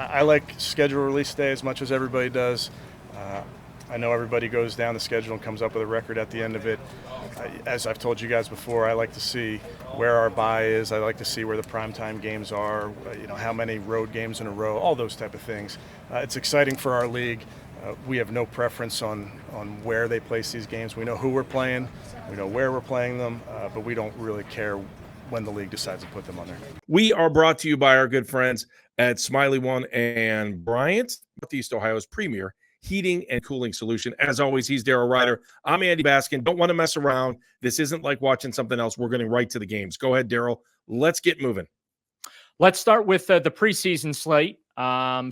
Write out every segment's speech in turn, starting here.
I like schedule release day as much as everybody does. I know everybody goes down the schedule and comes up with a record at the end of it. As I've told you guys before, I like to see where our bye is. I like to see where the primetime games are, how many road games in a row, all those type of things. It's exciting for our league. We have no preference on where they place these games. We know who we're playing, we know where we're playing them, but we don't really care when the league decides to put them on there. We are brought to you by our good friends at Smiley One and Bryant, Northeast Ohio's premier heating and cooling solution. As always, he's Daryl Ryder. I'm Andy Baskin. Don't want to mess around. This isn't like watching something else. We're getting right to the games. Go ahead, Daryl. Let's get moving. Let's start with the preseason slate.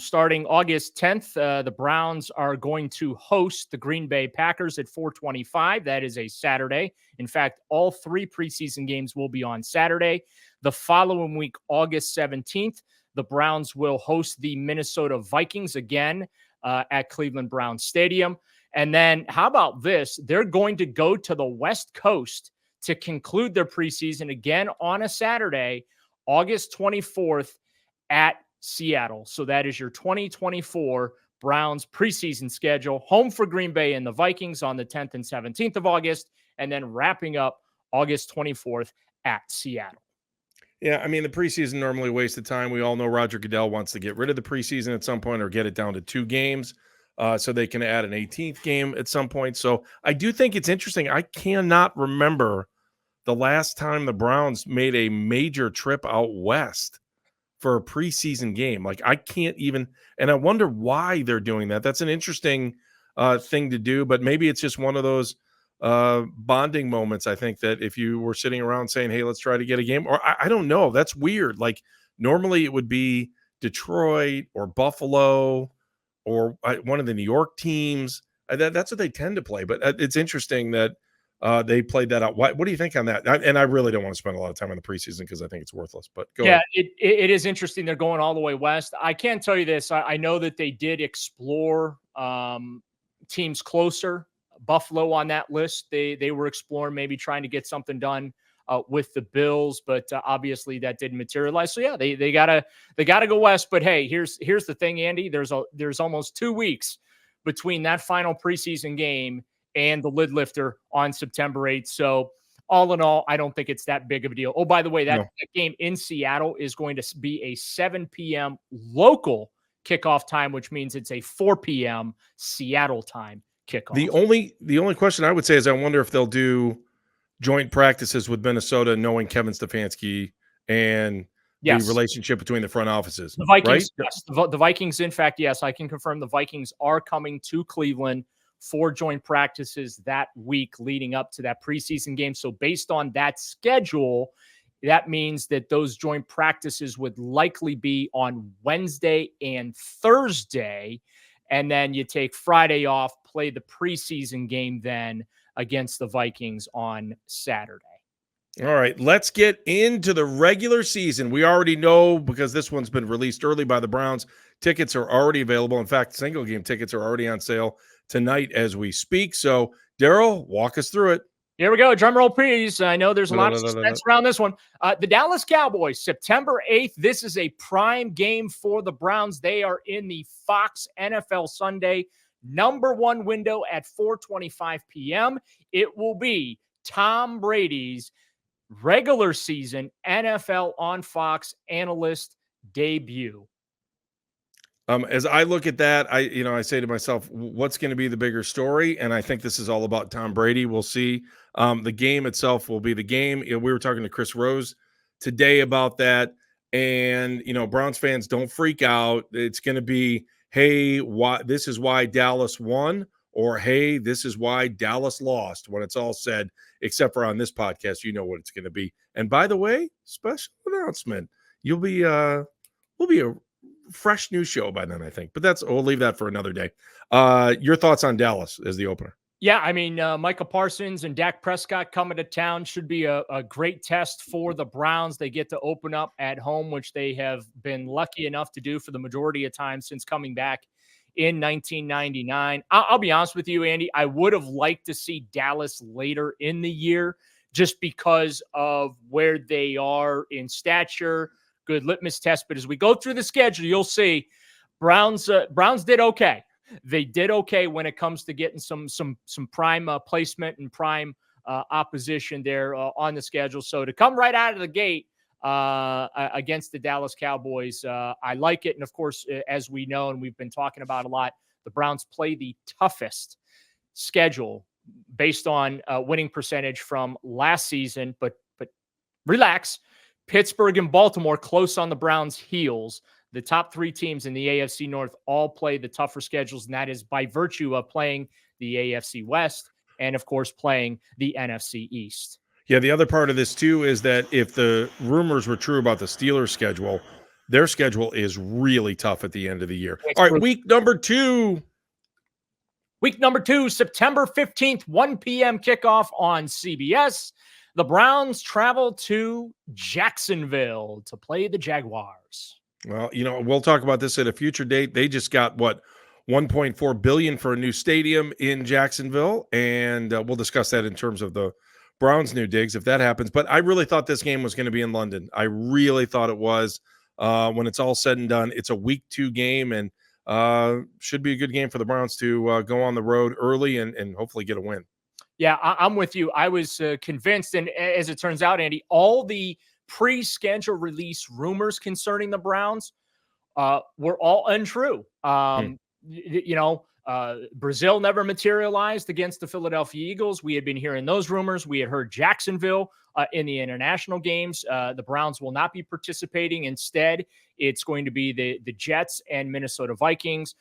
Starting August 10th, the Browns are going to host the Green Bay Packers at 4:25. That is a Saturday. In fact, all three preseason games will be on Saturday. The following week, August 17th, the Browns will host the Minnesota Vikings again at Cleveland Browns Stadium. And then how about this? They're going to go to the West Coast to conclude their preseason again on a Saturday, August 24th at Seattle. So that is your 2024 Browns preseason schedule. Home for Green Bay and the Vikings on the 10th and 17th of August, and then wrapping up August 24th at Seattle. Yeah, I mean, the preseason normally wastes time. We all know Roger Goodell wants to get rid of the preseason at some point or get it down to 2 games so they can add an 18th game at some point. So I do think it's interesting. I cannot remember the last time the Browns made a major trip out west for a preseason game. Like, I can't even, and I wonder why they're doing that. That's an interesting thing to do, but maybe it's just one of those bonding moments. I think that if you were sitting around saying, hey, let's try to get a game, or I don't know, that's weird. Like, normally it would be Detroit or Buffalo or one of the New York teams. That's what they tend to play, but it's interesting that they played that out. What do you think on that? And I really don't want to spend a lot of time on the preseason because I think it's worthless, but go ahead. It is interesting. They're going all the way west. I can tell you this. I know that they did explore teams closer. Buffalo on that list. They were exploring maybe trying to get something done with the Bills, but obviously that didn't materialize. So yeah, they gotta go west. But hey, here's the thing, Andy. There's almost 2 weeks between that final preseason game and the lid lifter on September 8th. So all in all, I don't think it's that big of a deal. Oh, by the way, that game in Seattle is going to be a 7 p.m. local kickoff time, which means it's a 4 p.m. Seattle time kickoff. The only question I would say is I wonder if they'll do joint practices with Minnesota, knowing Kevin Stefanski and the relationship between the front offices. The Vikings, right? yes. The Vikings, in fact, yes, I can confirm the Vikings are coming to Cleveland for joint practices that week leading up to that preseason game. So based on that schedule, that means that those joint practices would likely be on Wednesday and Thursday. And then you take Friday off, play the preseason game then against the Vikings on Saturday. All right, let's get into the regular season. We already know, because this one's been released early by the Browns, tickets are already available. In fact, single game tickets are already on sale tonight as we speak. So, Daryl, walk us through it. Here we go. Drum roll, please. I know there's a lot of suspense around this one. The Dallas Cowboys, September 8th. This is a prime game for the Browns. They are in the Fox NFL Sunday #1 window at 4:25 p.m. It will be Tom Brady's regular season NFL on Fox analyst debut. As I look at that, I say to myself, what's going to be the bigger story? And I think this is all about Tom Brady. We'll see. The game itself will be the game. We were talking to Chris Rose today about that. And, Browns fans, don't freak out. It's going to be, hey, this is why Dallas won, or hey, this is why Dallas lost when it's all said, except for on this podcast, you know what it's going to be. And by the way, special announcement, we'll be a fresh new show by then, I think. But we'll leave that for another day. Your thoughts on Dallas as the opener? Yeah, I mean, Micah Parsons and Dak Prescott coming to town should be a great test for the Browns. They get to open up at home, which they have been lucky enough to do for the majority of time since coming back in 1999. I'll be honest with you, Andy. I would have liked to see Dallas later in the year just because of where they are in stature, good litmus test. But as we go through the schedule, you'll see Browns did okay. They did okay when it comes to getting some prime placement and prime opposition there on the schedule. So to come right out of the gate against the Dallas Cowboys, I like it. And of course, as we know, and we've been talking about a lot, the Browns play the toughest schedule based on winning percentage from last season. But relax, Pittsburgh and Baltimore close on the Browns' heels. The top three teams in the AFC North all play the tougher schedules, and that is by virtue of playing the AFC West and, of course, playing the NFC East. Yeah, the other part of this, too, is that if the rumors were true about the Steelers' schedule, their schedule is really tough at the end of the year. All right, week number 2. Week number 2, September 15th, 1 p.m. kickoff on CBS. The Browns travel to Jacksonville to play the Jaguars. Well, we'll talk about this at a future date. They just got $1.4 billion for a new stadium in Jacksonville, and we'll discuss that in terms of the Browns' new digs if that happens. But I really thought this game was going to be in London. I really thought it was. When it's all said and done, it's a week 2 game, and should be a good game for the Browns to go on the road early and hopefully get a win. Yeah, I'm with you. I was convinced, and as it turns out, Andy, all the pre-schedule release rumors concerning the Browns were all untrue. Brazil never materialized against the Philadelphia Eagles. We had been hearing those rumors. We had heard Jacksonville in the international games. The Browns will not be participating. Instead, it's going to be the Jets and Minnesota Vikings.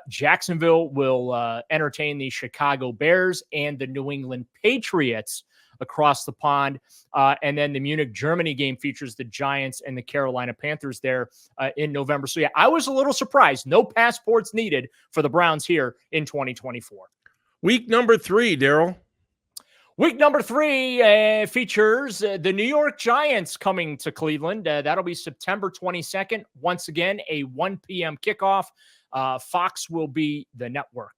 Jacksonville will entertain the Chicago Bears and the New England Patriots across the pond. And then the Munich, Germany game features the Giants and the Carolina Panthers there in November. So, yeah, I was a little surprised. No passports needed for the Browns here in 2024. Week number 3, Daryl. Week number 3 features the New York Giants coming to Cleveland. That'll be September 22nd. Once again, a 1 p.m. kickoff. Fox will be the network.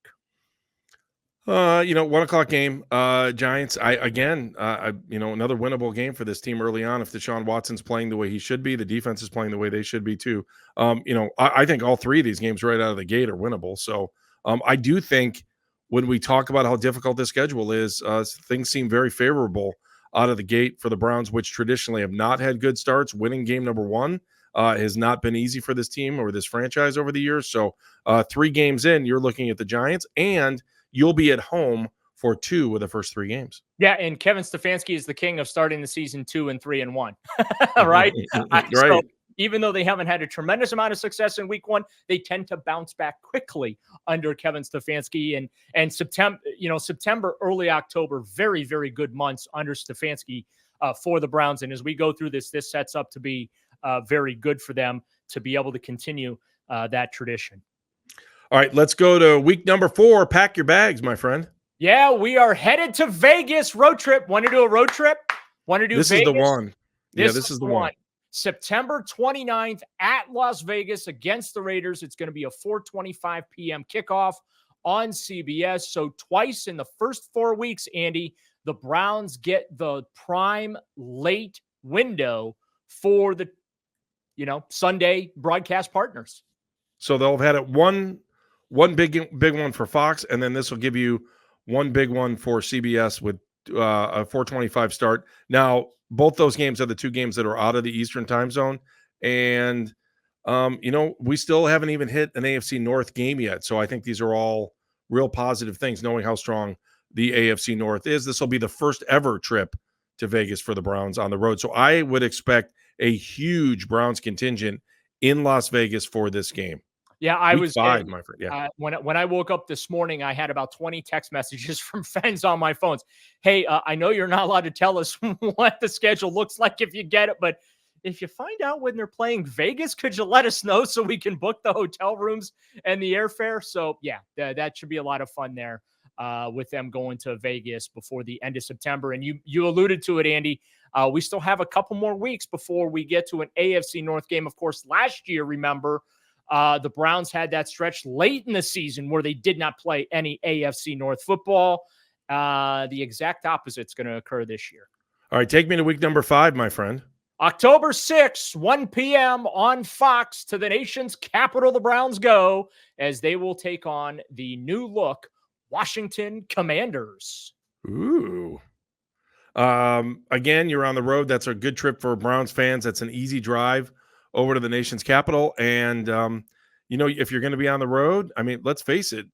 1 o'clock game. Giants. Another winnable game for this team early on. If Deshaun Watson's playing the way he should be, the defense is playing the way they should be too. I think all 3 of these games right out of the gate are winnable. So I do think when we talk about how difficult this schedule is, things seem very favorable out of the gate for the Browns, which traditionally have not had good starts. Winning game number 1 has not been easy for this team or this franchise over the years. So 3 games in, you're looking at the Giants, and you'll be at home for 2 of the first 3 games. Yeah, and Kevin Stefanski is the king of starting the season 2-3-1, right? Right. So even though they haven't had a tremendous amount of success in week 1, they tend to bounce back quickly under Kevin Stefanski. And September, early October, very, very good months under Stefanski for the Browns. And as we go through this sets up to be very good for them to be able to continue that tradition. All right, let's go to week number 4. Pack your bags, my friend. Yeah, we are headed to Vegas. Road trip. Want to do a road trip? Want to do This Vegas? is the one. This is the one. September 29th at Las Vegas against the Raiders. It's going to be a 4:25 p.m. kickoff on CBS. So twice in the first 4 weeks, Andy, the Browns get the prime late window for the Sunday broadcast partners. So they'll have had it one big one for Fox, and then this will give you one big one for CBS with a 4:25 start. Now, both those games are the 2 games that are out of the Eastern time zone, and we still haven't even hit an AFC North game yet. So I think these are all real positive things, knowing how strong the AFC North is. This will be the first ever trip to Vegas for the Browns on the road. So I would expect a huge Browns contingent in Las Vegas for this game. Yeah, I Week was 5, my friend. Yeah. When I woke up this morning, I had about 20 text messages from fans on my phones. Hey, I know you're not allowed to tell us what the schedule looks like if you get it, but if you find out when they're playing Vegas, could you let us know so we can book the hotel rooms and the airfare? So yeah, that should be a lot of fun there with them going to Vegas before the end of September. And you alluded to it, Andy. We still have a couple more weeks before we get to an AFC North game. Of course, last year, remember, the Browns had that stretch late in the season where they did not play any AFC North football. The exact opposite is going to occur this year. All right, take me to week number 5, my friend. October 6th, 1 p.m. on Fox, to the nation's capital the Browns go, as they will take on the new look Washington Commanders. Ooh. Again, you're on the road. That's a good trip for Browns fans. That's an easy drive over to the nation's capital. And, if you're going to be on the road, I mean, let's face it,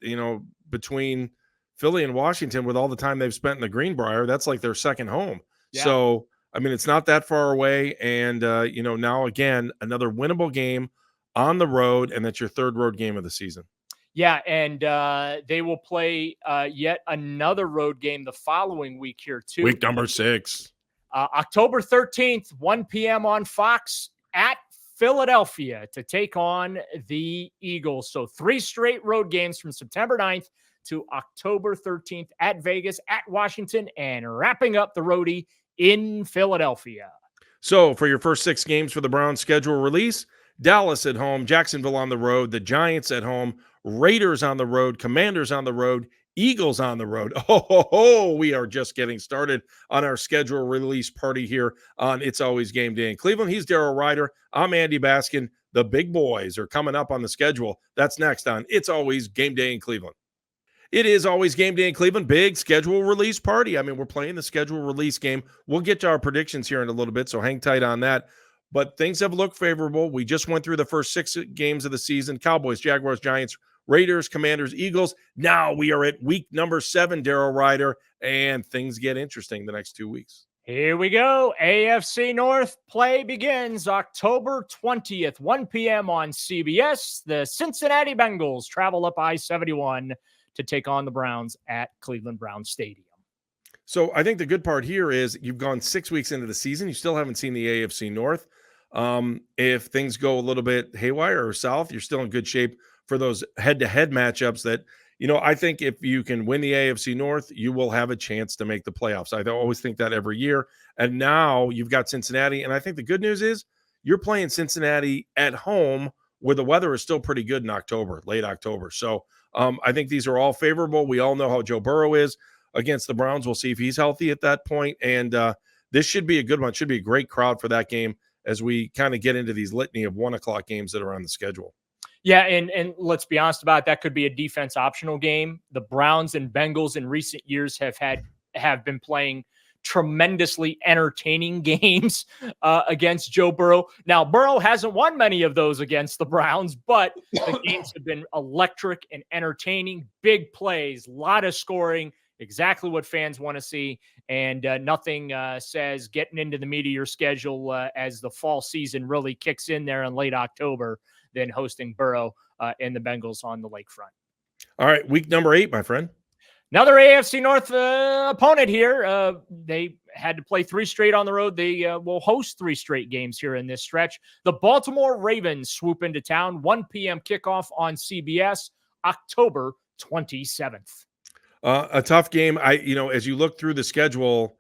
between Philly and Washington, with all the time they've spent in the Greenbrier, that's like their second home. Yeah. So, I mean, it's not that far away. And, now again, another winnable game on the road. And that's your third road game of the season. Yeah, and they will play yet another road game the following week here, too. Week number 6. October 13th, 1 p.m. on Fox at Philadelphia to take on the Eagles. So 3 straight road games from September 9th to October 13th at Vegas, at Washington, and wrapping up the roadie in Philadelphia. So for your first 6 games for the Browns schedule release, Dallas at home, Jacksonville on the road, the Giants at home, Raiders on the road, Commanders on the road, Eagles on the road. We are just getting started on our schedule release party here on It's Always Game Day in Cleveland. He's Daryl Ryder. I'm Andy Baskin. The big boys are coming up on the schedule. That's next on It's Always Game Day in Cleveland. It is always game day in Cleveland. Big schedule release party. I mean, we're playing the schedule release game. We'll get to our predictions here in a little bit, so hang tight on that. But things have looked favorable. We just went through the first 6 games of the season. Cowboys, Jaguars, Giants, Raiders, Commanders, Eagles. Now we are at week number 7, Daryl Ryder, and things get interesting the next 2 weeks. Here we go. AFC North play begins October 20th, 1 p.m. on CBS. The Cincinnati Bengals travel up I-71 to take on the Browns at Cleveland Browns Stadium. So I think the good part here is you've gone 6 weeks into the season. You still haven't seen the AFC North. If things go a little bit haywire or south, you're still in good shape for those head-to-head matchups that, I think if you can win the AFC North, you will have a chance to make the playoffs. I always think that every year. And now you've got Cincinnati. And I think the good news is you're playing Cincinnati at home where the weather is still pretty good in October, late October. So I think these are all favorable. We all know how Joe Burrow is against the Browns. We'll see if he's healthy at that point. And this should be a good one. It should be a great crowd for that game as we kind of get into these litany of 1 o'clock games that are on the schedule. Yeah, and let's be honest about it, that could be a defense optional game. The Browns and Bengals in recent years have been playing tremendously entertaining games against Joe Burrow. Now, Burrow hasn't won many of those against the Browns, but the games have been electric and entertaining. Big plays, a lot of scoring, exactly what fans want to see. And nothing says getting into the meat of your schedule as the fall season really kicks in there in late October than hosting Burrow and the Bengals on the lakefront. All right, week number 8, my friend. Another AFC North opponent here. They had to play 3 straight on the road. They will host 3 straight games here in this stretch. The Baltimore Ravens swoop into town. 1 p.m. kickoff on CBS, October 27th. A tough game. As you look through the schedule,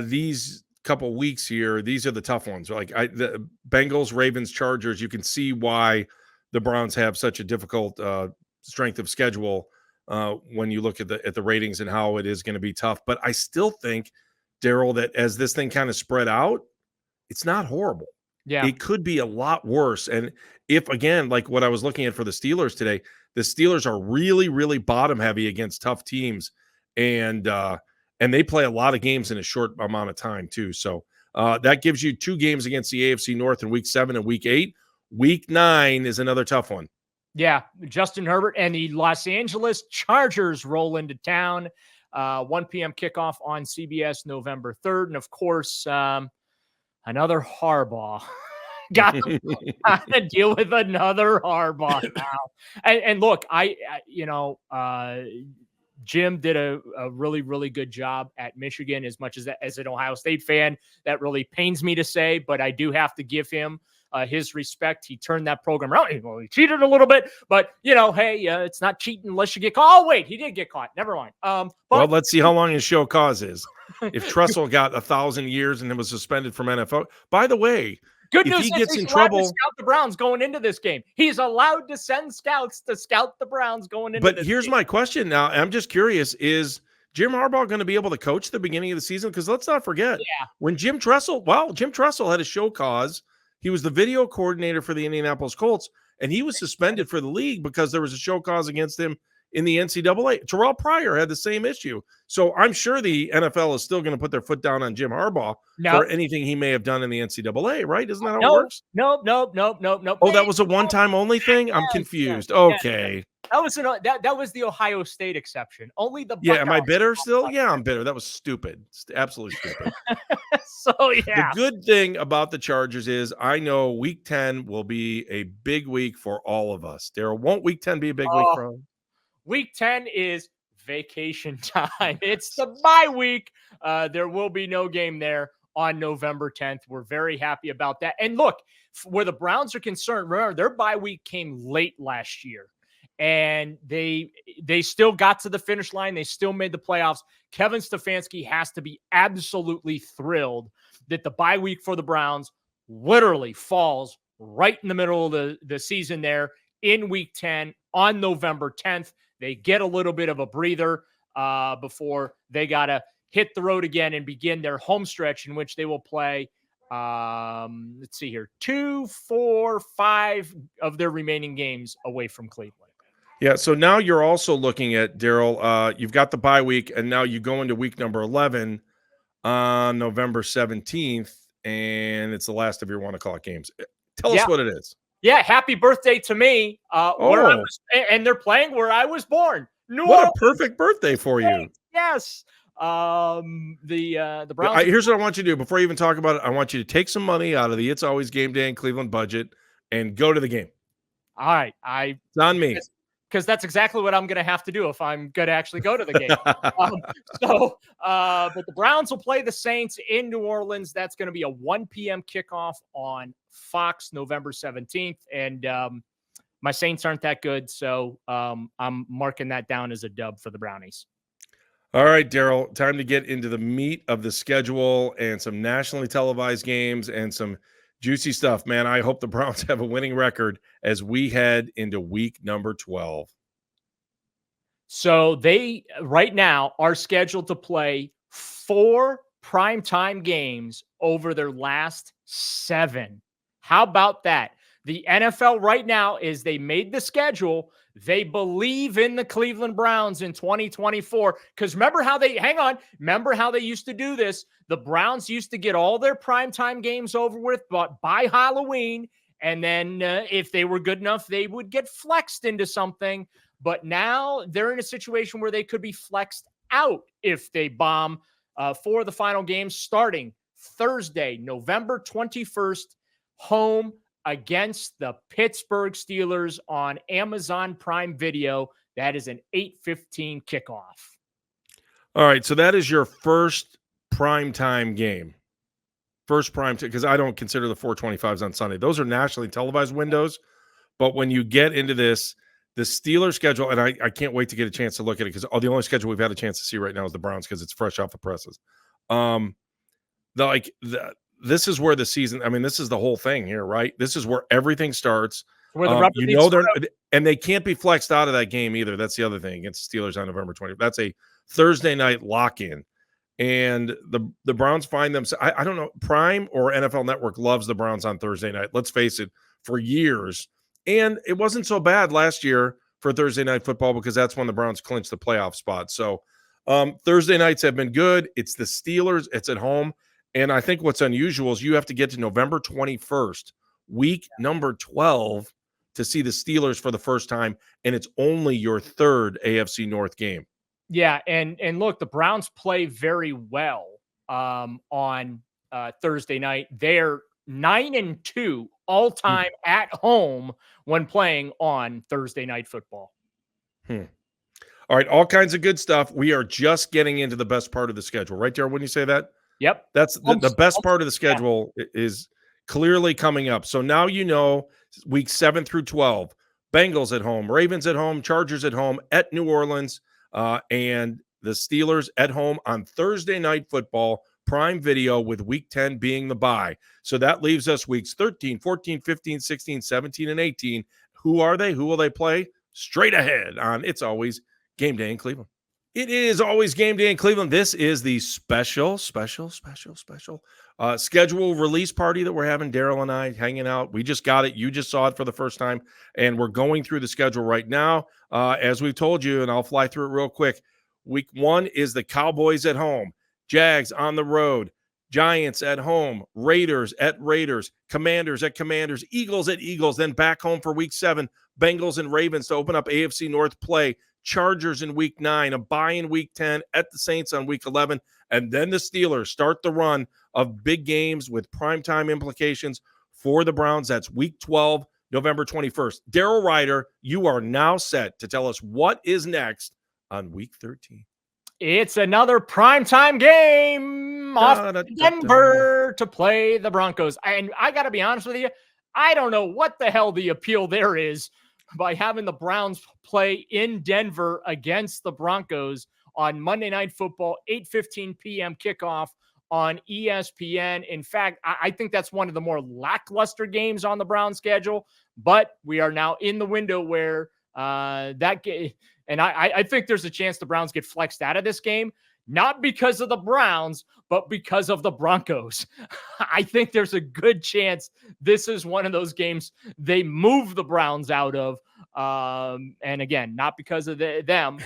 these couple weeks here, these are the tough ones. Like the Bengals, Ravens, Chargers. You can see why the Browns have such a difficult strength of schedule when you look at the ratings and how it is going to be tough. But I still think, Daryl, that as this thing kind of spread out, it's not horrible. Yeah, it could be a lot worse. And if, again, like what I was looking at for the Steelers today, the Steelers are really, really bottom heavy against tough teams. And they play a lot of games in a short amount of time too. So that gives you 2 games against the AFC North in week 7 and week 8. Week 9 is another tough one. Yeah, Justin Herbert and the Los Angeles Chargers roll into town. 1 p.m. kickoff on CBS November 3rd. And, of course, another Harbaugh. Got to deal with another Harbaugh now. And look, Jim did a really, really good job at Michigan. As much as an Ohio State fan, that really pains me to say, but I do have to give him his respect. He turned that program around. Well, he cheated a little bit, but hey, it's not cheating unless you get caught. Oh, wait, he did get caught. Never mind. Well, let's see how long his show cause is. If Tressel got 1,000 years and it was suspended from NFL. By the way, good news he is gets he's in allowed trouble. to scout the Browns going into this game. He's allowed to send scouts to scout the Browns going into this game. But here's my question now. I'm just curious, is Jim Harbaugh going to be able to coach the beginning of the season? Because let's not forget, Yeah. when Jim Tressel had a show cause. He was the video coordinator for the Indianapolis Colts, and he was suspended for the league because there was a show cause against him in the NCAA. Terrell Pryor had the same issue. So I'm sure the NFL is still going to put their foot down on Jim Harbaugh for anything he may have done in the NCAA, right? Isn't that how it works? Nope. Oh, that was a one-time only thing? I'm confused. Okay. That was the Ohio State exception. Only the Buckeyes. Am I bitter still? Yeah, I'm bitter. That was stupid. Absolutely stupid. So, yeah. The good thing about the Chargers is I know Week 10 will be a big week for all of us. Daryl, won't Week 10 be a big week for them? Week 10 is vacation time. It's the bye week. There will be no game there on November 10th. We're very happy about that. And look, where the Browns are concerned, remember, their bye week came late last year. And they still got to the finish line. They still made the playoffs. Kevin Stefanski has to be absolutely thrilled that the bye week for the Browns literally falls right in the middle of the season there in Week 10 on November 10th. They get a little bit of a breather before they got to hit the road again and begin their home stretch in which they will play, let's see here, 2, 4, 5 of their remaining games away from Cleveland. Yeah, so now you're also looking at, Daryl, you've got the bye week, and now you go into week number 11 on November 17th, and it's the last of your 1 o'clock games. Tell us what it is. Yeah, happy birthday to me. And they're playing where I was born. What a perfect birthday for you. Yes. The Browns. Here's what I want you to do. Before you even talk about it, I want you to take some money out of the It's Always Game Day in Cleveland budget and go to the game. All right. It's on me. Because that's exactly what I'm going to have to do if I'm going to actually go to the game. But the Browns will play the Saints in New Orleans. That's going to be a 1 p.m. kickoff on Fox November 17th. And my Saints aren't that good, so I'm marking that down as a dub for the Brownies. All right, Daryl, time to get into the meat of the schedule and some nationally televised games and some juicy stuff, man. I hope the Browns have a winning record as we head into week number 12. So they right now are scheduled to play 4 primetime games over their last 7. How about that? The NFL right now is they made the schedule. They believe in the Cleveland Browns in 2024. Because remember how they used to do this? The Browns used to get all their primetime games over with by Halloween. And then if they were good enough, they would get flexed into something. But now they're in a situation where they could be flexed out if they bomb for the final game starting Thursday, November 21st, home against the Pittsburgh Steelers on Amazon Prime Video. That is an 8:15 kickoff. All right, so that is your first primetime game. First prime time, because I don't consider the 425s on Sunday. Those are nationally televised windows. But when you get into this, the Steelers schedule, and I can't wait to get a chance to look at it because the only schedule we've had a chance to see right now is the Browns because it's fresh off the presses. This is where the season, I mean, this is the whole thing here, right? This is where everything starts. Where the rubber and they can't be flexed out of that game either. That's the other thing against the Steelers on November 20th. That's a Thursday night lock-in. And the Browns find them. I don't know. Prime or NFL Network loves the Browns on Thursday night. Let's face it, for years. And it wasn't so bad last year for Thursday night football because that's when the Browns clinched the playoff spot. So Thursday nights have been good. It's the Steelers. It's at home. And I think what's unusual is you have to get to November 21st, week number 12, to see the Steelers for the first time. And it's only your third AFC North game. Yeah, and look, the Browns play very well on Thursday night. They're 9-2 all-time at home when playing on Thursday night football. All right, all kinds of good stuff. We are just getting into the best part of the schedule. Right, Daryl, when you say that? Yep. That's the best part of the schedule is clearly coming up. So now you know week 7 through 12, Bengals at home, Ravens at home, Chargers at home, at New Orleans, and the Steelers at home on Thursday night football, Prime Video, with week 10 being the bye. So that leaves us weeks 13, 14, 15, 16, 17, and 18. Who are they? Who will they play? Straight ahead on It's Always Game Day in Cleveland. It is always game day in Cleveland. This is the special schedule release party that we're having. Daryl and I hanging out. We just got it. You just saw it for the first time, and we're going through the schedule right now. As we've told you, and I'll fly through it real quick. Week 1 is the Cowboys at home, Jags on the road, Giants at home, Raiders at Raiders, Commanders at Commanders, Eagles at Eagles, then back home for week 7, Bengals and Ravens to open up AFC North play, Chargers in week 9, a bye in week 10 at the Saints on week 11, and then the Steelers start the run of big games with primetime implications for the Browns. That's week 12, November 21st. Daryl Ryder, you are now set to tell us what is next on week 13. It's another primetime game off Denver to play the Broncos. And I got to be honest with you, I don't know what the hell the appeal there is by having the Browns play in Denver against the Broncos on Monday Night Football, 8:15 p.m. kickoff on ESPN. In fact, I think that's one of the more lackluster games on the Browns schedule, but we are now in the window where that game, and I think there's a chance the Browns get flexed out of this game, not because of the Browns, but because of the Broncos. I think there's a good chance this is one of those games they move the Browns out of. And again, not because of them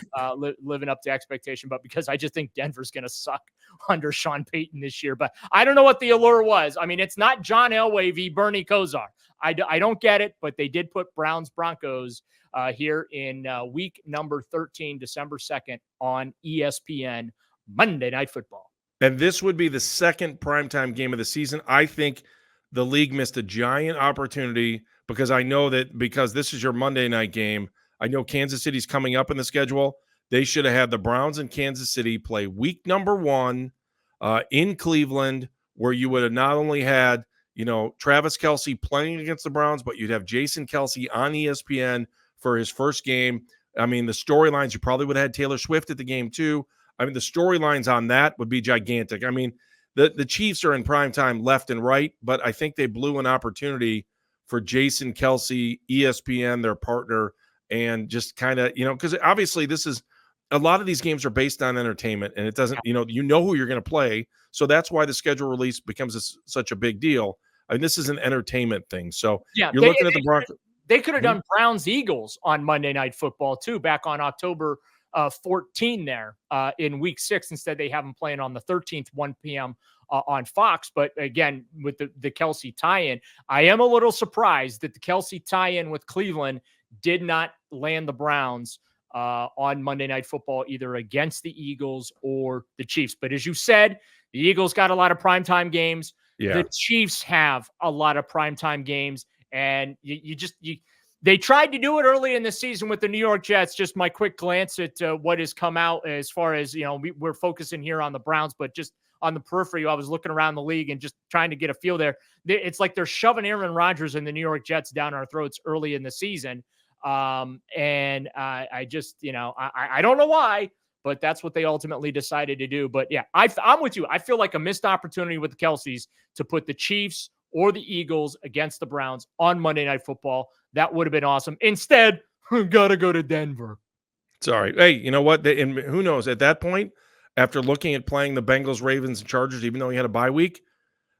living up to expectation, but because I just think Denver's going to suck under Sean Payton this year. But I don't know what the allure was. I mean, it's not John Elway v. Bernie Kosar. I don't get it, but they did put Browns-Broncos here in week number 13, December 2nd on ESPN Monday Night Football. And this would be the second primetime game of the season. I think the league missed a giant opportunity because I know that because this is your Monday night game, I know Kansas City's coming up in the schedule. They should have had the Browns and Kansas City play week number 1 in Cleveland, where you would have not only had, Travis Kelce playing against the Browns, but you'd have Jason Kelce on ESPN for his first game. I mean, the storylines, you probably would have had Taylor Swift at the game too. I mean, the storylines on that would be gigantic. I mean, the Chiefs are in primetime left and right, but I think they blew an opportunity for Jason Kelce, ESPN, their partner, and just kind of, because obviously this is a lot of these games are based on entertainment, and it doesn't, who you're going to play. So that's why the schedule release becomes such a big deal. I mean, this is an entertainment thing. So you're looking at the Broncos. They could have done Browns-Eagles on Monday Night Football too, back on October 14 there in week 6. Instead, they have them playing on the 13th, 1 p.m. On Fox. But again, with the Kelce tie-in, I am a little surprised that the Kelce tie-in with Cleveland did not land the Browns on Monday Night Football, either against the Eagles or the Chiefs. But as you said, the Eagles got a lot of primetime games. Yeah. The Chiefs have a lot of primetime games. And they tried to do it early in the season with the New York Jets. Just my quick glance at what has come out as far as, we're focusing here on the Browns, but just on the periphery, I was looking around the league and just trying to get a feel there. It's like they're shoving Aaron Rodgers and the New York Jets down our throats early in the season. And I just, I don't know why, but that's what they ultimately decided to do. But yeah, I'm with you. I feel like a missed opportunity with the Kelces to put the Chiefs or the Eagles against the Browns on Monday Night Football. That would have been awesome. Instead, got to go to Denver. Sorry. Hey, you know what? And who knows? At that point, after looking at playing the Bengals, Ravens, and Chargers, even though he had a bye week,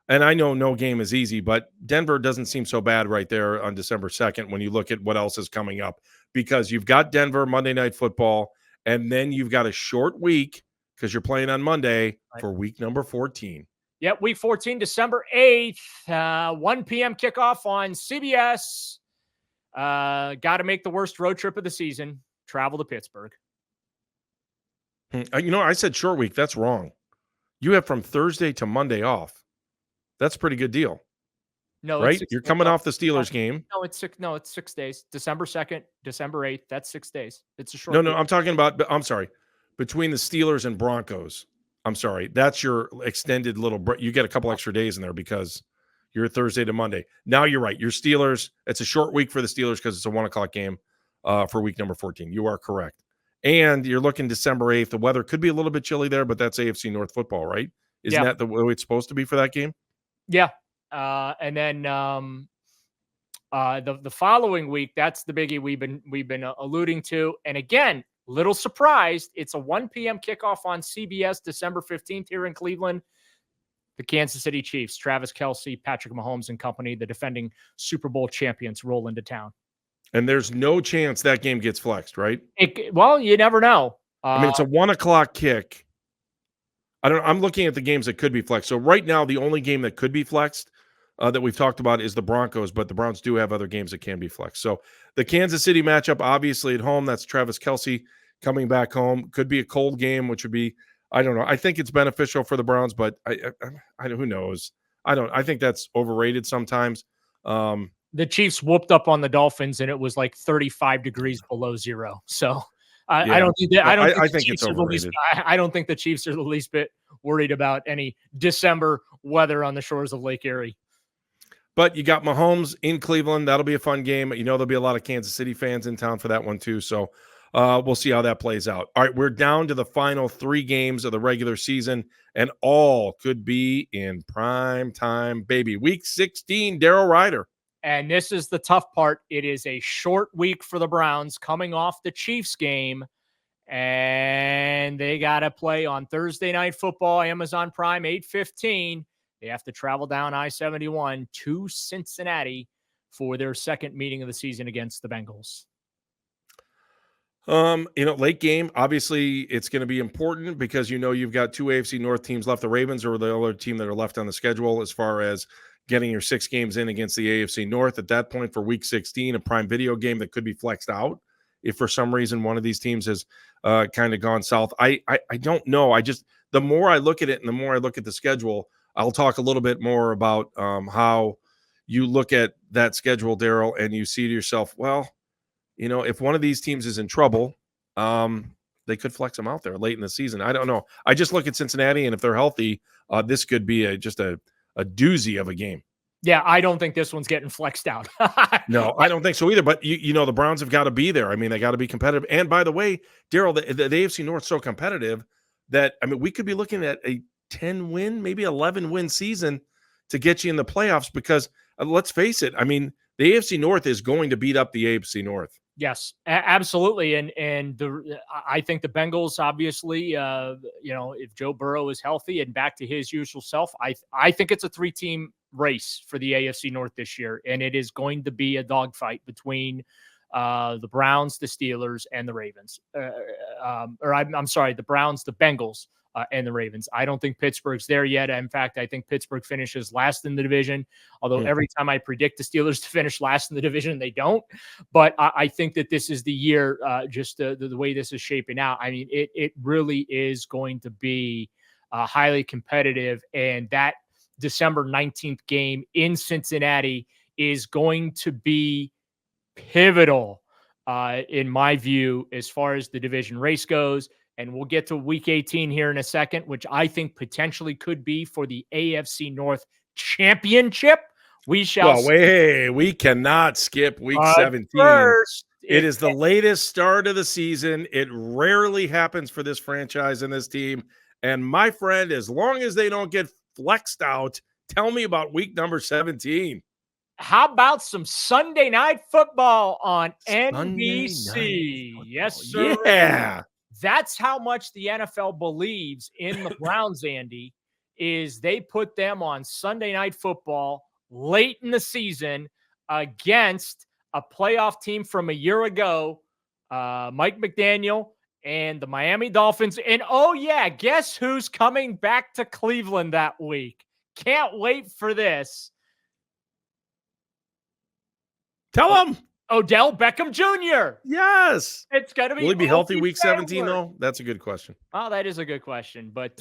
and I know no game is easy, but Denver doesn't seem so bad right there on December 2nd when you look at what else is coming up. Because you've got Denver, Monday Night Football, and then you've got a short week because you're playing on Monday for week number 14. Yep, week 14, December 8th, 1 p.m. kickoff on CBS. Got to make the worst road trip of the season, travel to Pittsburgh. I said short week. That's wrong. You have from Thursday to Monday off. That's a pretty good deal. No, right? You're coming off the Steelers game. No, it's 6 days. December 2nd, December 8th. That's 6 days. It's a short No, I'm talking about, I'm sorry, between the Steelers and Broncos. I'm sorry. That's your extended little you get a couple extra days in there because you're Thursday to Monday. Now you're right. Your Steelers, it's a short week for the Steelers because it's a 1:00 game for week number 14. You are correct. And you're looking December 8th. The weather could be a little bit chilly there, but that's AFC North football, right? Isn't that the way it's supposed to be for that game? Yeah. And then the following week, that's the biggie we've been alluding to. And again, Little surprised. It's a 1 p.m. kickoff on CBS December 15th here in Cleveland. The Kansas City Chiefs, Travis Kelce, Patrick Mahomes and company, the defending Super Bowl champions, roll into town. And there's no chance that game gets flexed, right? Well, you never know. I mean, it's a 1:00 kick. I'm looking at the games that could be flexed. So right now, the only game that could be flexed that we've talked about is the Broncos, but the Browns do have other games that can be flexed. So the Kansas City matchup, obviously at home, that's Travis Kelce coming back home. Could be a cold game, which would be, I don't know. I think it's beneficial for the Browns, but who knows? I think that's overrated sometimes. The Chiefs whooped up on the Dolphins, and it was like 35 degrees below zero. So I don't think that. I think it's overrated. I don't think the Chiefs are the least bit worried about any December weather on the shores of Lake Erie. But you got Mahomes in Cleveland. That'll be a fun game. You know, there'll be a lot of Kansas City fans in town for that one too. So we'll see how that plays out. All right, we're down to the final 3 games of the regular season, and all could be in prime time, baby. Week 16, Daryl Ryder. And this is the tough part. It is a short week for the Browns coming off the Chiefs game, and they got to play on Thursday Night Football, Amazon Prime, 8:15. They have to travel down I-71 to Cincinnati for their second meeting of the season against the Bengals. Late game, obviously it's going to be important because you've got 2 AFC North teams left. The Ravens are the other team that are left on the schedule as far as getting your 6 games in against the AFC North. At that point for week 16, a prime video game that could be flexed out if for some reason one of these teams has kind of gone south. I don't know. The more I look at it and the more I look at the schedule, I'll talk a little bit more about how you look at that schedule, Daryl, and you see to yourself, well, if one of these teams is in trouble, they could flex them out there late in the season. I don't know. I just look at Cincinnati, and if they're healthy, this could be just a doozy of a game. Yeah, I don't think this one's getting flexed out. No, I don't think so either. But the Browns have got to be there. I mean, they got to be competitive. And by the way, Daryl, the AFC North is so competitive that we could be looking at a 10-win, maybe 11-win season to get you in the playoffs. Because let's face it, the AFC North is going to beat up the AFC North. Yes, absolutely. And I think the Bengals, obviously, if Joe Burrow is healthy and back to his usual self, I think it's a 3-team race for the AFC North this year. And it is going to be a dogfight between the Browns, the Steelers, and the Ravens. I'm sorry, the Browns, the Bengals, and the Ravens. I don't think Pittsburgh's there yet. In fact, I think Pittsburgh finishes last in the division, although every time I predict the Steelers to finish last in the division, they don't. But I think that this is the year, just the way this is shaping out. It really is going to be highly competitive, and that December 19th game in Cincinnati is going to be pivotal, in my view, as far as the division race goes. And we'll get to week 18 here in a second, which I think potentially could be for the AFC North championship. We shall we cannot skip week 17. First, it is the latest start of the season. It rarely happens for this franchise and this team. And my friend, as long as they don't get flexed out, tell me about week number 17. How about some Sunday Night Football on NBC? Yes, sir. Yeah. That's how much the NFL believes in the Browns, Andy, is they put them on Sunday Night Football late in the season against a playoff team from a year ago, Mike McDaniel and the Miami Dolphins. And, oh, yeah, guess who's coming back to Cleveland that week? Can't wait for this. Tell them. Odell Beckham Jr. Yes. It's going to be. Will he be healthy week 17, though? That's a good question. Oh, that is a good question. But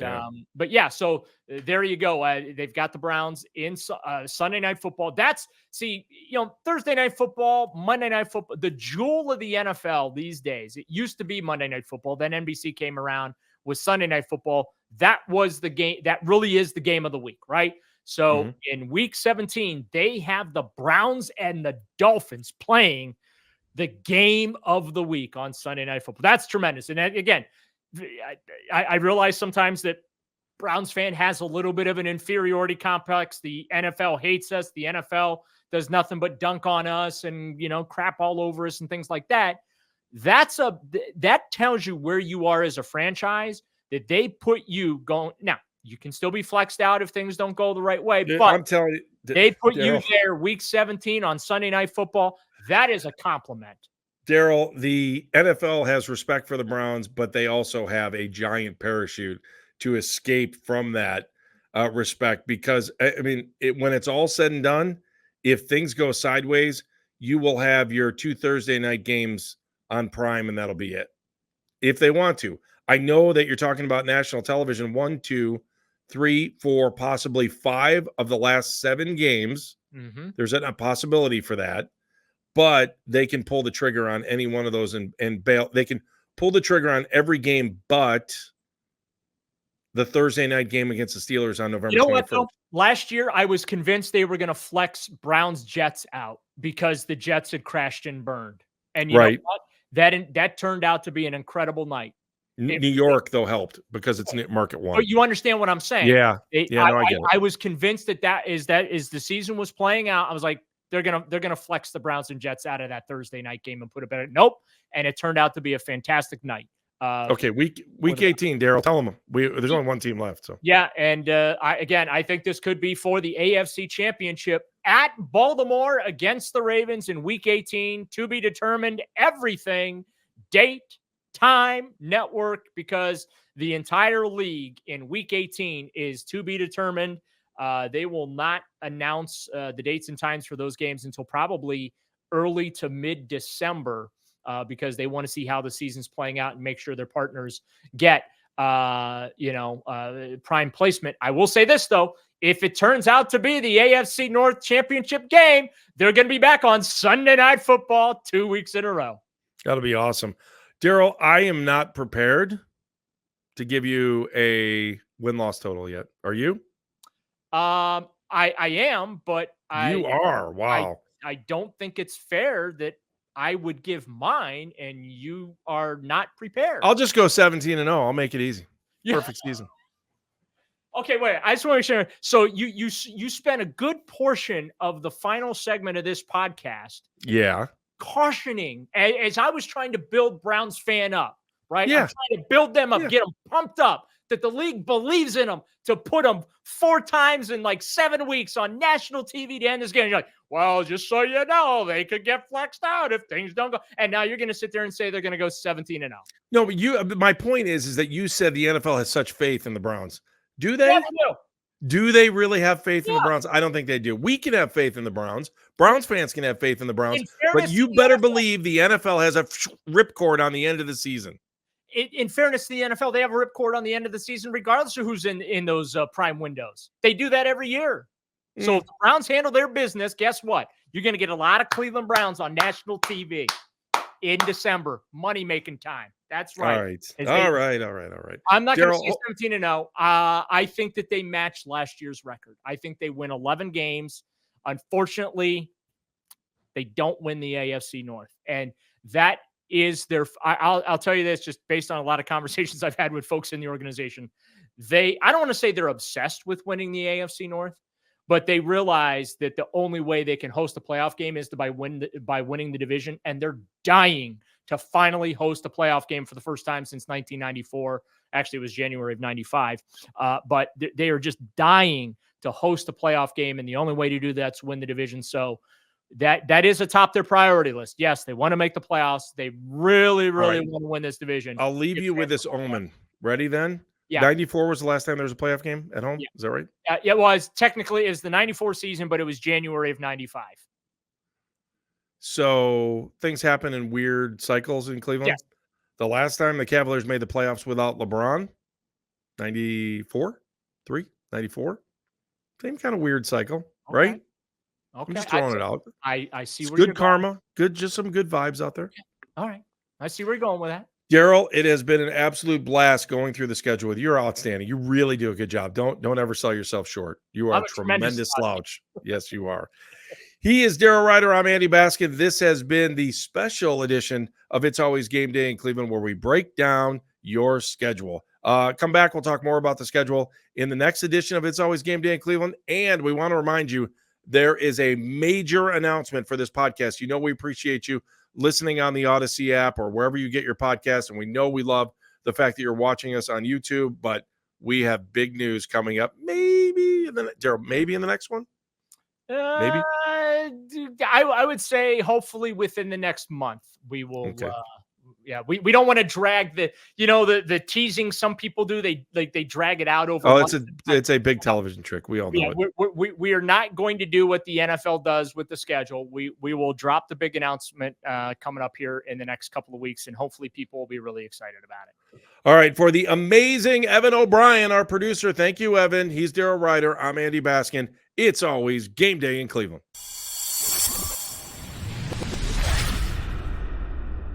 yeah, so there you go. They've got the Browns in Sunday Night Football. Thursday Night Football, Monday Night Football, the jewel of the NFL these days. It used to be Monday Night Football. Then NBC came around with Sunday Night Football. That was the game. That really is the game of the week, right? So in week 17, they have the Browns and the Dolphins playing the game of the week on Sunday Night Football. That's tremendous. And again, I realize sometimes that Browns fan has a little bit of an inferiority complex. The NFL hates us. The NFL does nothing but dunk on us and, crap all over us and things like that. that tells you where you are as a franchise, that they put you going. Now, you can still be flexed out if things don't go the right way, but I'm telling you, they put you Daryl, there week 17 on Sunday Night Football. That is a compliment. Daryl, the NFL has respect for the Browns, but they also have a giant parachute to escape from that respect because, I mean, when it's all said and done, if things go sideways, you will have your 2 Thursday night games on Prime, and that'll be it. If they want to. I know that you're talking about national television 1, 2, 3, 4, possibly 5 of the last 7 games. Mm-hmm. There's a possibility for that. But they can pull the trigger on any one of those and bail. They can pull the trigger on every game but the Thursday night game against the Steelers on November 21st. Though? Last year, I was convinced they were going to flex Browns Jets out because the Jets had crashed and burned. And you know what? That turned out to be an incredible night. New York, though, helped because it's market one. But you understand what I'm saying? Yeah. I get it. I was convinced that is the season was playing out. I was like, they're gonna flex the Browns and Jets out of that Thursday night game and put it better. Nope, and it turned out to be a fantastic night. Okay, week 18, Daryl. Tell them there's only one team left. So yeah, and I think this could be for the AFC Championship at Baltimore against the Ravens in Week 18. To be determined. Everything, date, time, network, because the entire league in Week 18 is to be determined. They will not announce the dates and times for those games until probably early to mid-December because they want to see how the season's playing out and make sure their partners get, prime placement. I will say this, though. If it turns out to be the AFC North Championship game, they're going to be back on Sunday Night Football 2 weeks in a row. That'll be awesome. Daryl, I am not prepared to give you a win-loss total yet. Are you? I am, but you are. Wow. I don't think it's fair that I would give mine and you are not prepared. I'll just go 17-0. I'll make it easy. Perfect season. Okay, wait. I just want to make sure. So you spent a good portion of the final segment of this podcast, cautioning as I was trying to build Browns fan up, right? Yeah. I'm trying to build them up, get them pumped up, that the league believes in them to put them 4 times in like 7 weeks on national TV to end this game. You're like, well, just so you know, they could get flexed out if things don't go. And now you're going to sit there and say they're going to go 17-0. No, but my point is that you said the NFL has such faith in the Browns. Do they? Yeah, they do. Do they really have faith in the Browns? I don't think they do. We can have faith in the Browns. Browns fans can have faith in the Browns. But you better believe the NFL has a ripcord on the end of the season. In fairness to the NFL, they have a ripcord on the end of the season, regardless of who's in those prime windows. They do that every year. So if the Browns handle their business, guess what? You're going to get a lot of Cleveland Browns on national TV in December. Money-making time. That's right. All right. I'm not going to say 17-0. I think that they match last year's record. I think they win 11 games. Unfortunately, they don't win the AFC North. And that is their I'll tell you this, just based on a lot of conversations I've had with folks in the organization. I don't want to say they're obsessed with winning the AFC North, but they realize that the only way they can host a playoff game is by winning the division, and they're dying to finally host a playoff game for the first time since 1994. Actually, it was January of 95. But they are just dying to host a playoff game, and the only way to do that is win the division. So that is atop their priority list. Yes, they want to make the playoffs. They really want to win this division. I'll leave you with this omen. Ready then? Yeah. 94 was the last time there was a playoff game at home. Yeah. Is that right? It was. Technically, it was the 94 season, but it was January of 95. So things happen in weird cycles in Cleveland. Yes. The last time the Cavaliers made the playoffs without LeBron, 94, 94. Same kind of weird cycle, right? Okay. I'm just throwing it out. I see it's where good you're karma. Going. Just some good vibes out there. All right. I see where you're going with that. Daryl, it has been an absolute blast going through the schedule with you. You're outstanding. You really do a good job. Don't ever sell yourself short. You are a tremendous slouch. Yes, you are. He is Daryl Ryder. I'm Andy Baskin. This has been the special edition of It's Always Game Day in Cleveland, where we break down your schedule. Come back. We'll talk more about the schedule in the next edition of It's Always Game Day in Cleveland. And we want to remind you there is a major announcement for this podcast. You know, we appreciate you listening on the Odyssey app or wherever you get your podcast. And we know we love the fact that you're watching us on YouTube, but we have big news coming up. Maybe Daryl, maybe in the next one. Maybe. I would say hopefully within the next month we will. Okay. We don't want to drag the teasing some people do. They drag it out over. Oh, it's a big television trick. We all know it. We are not going to do what the NFL does with the schedule. We will drop the big announcement coming up here in the next couple of weeks, and hopefully people will be really excited about it. All right, for the amazing Evan O'Brien, our producer. Thank you, Evan. He's Daryl Ryder. I'm Andy Baskin. It's always game day in Cleveland.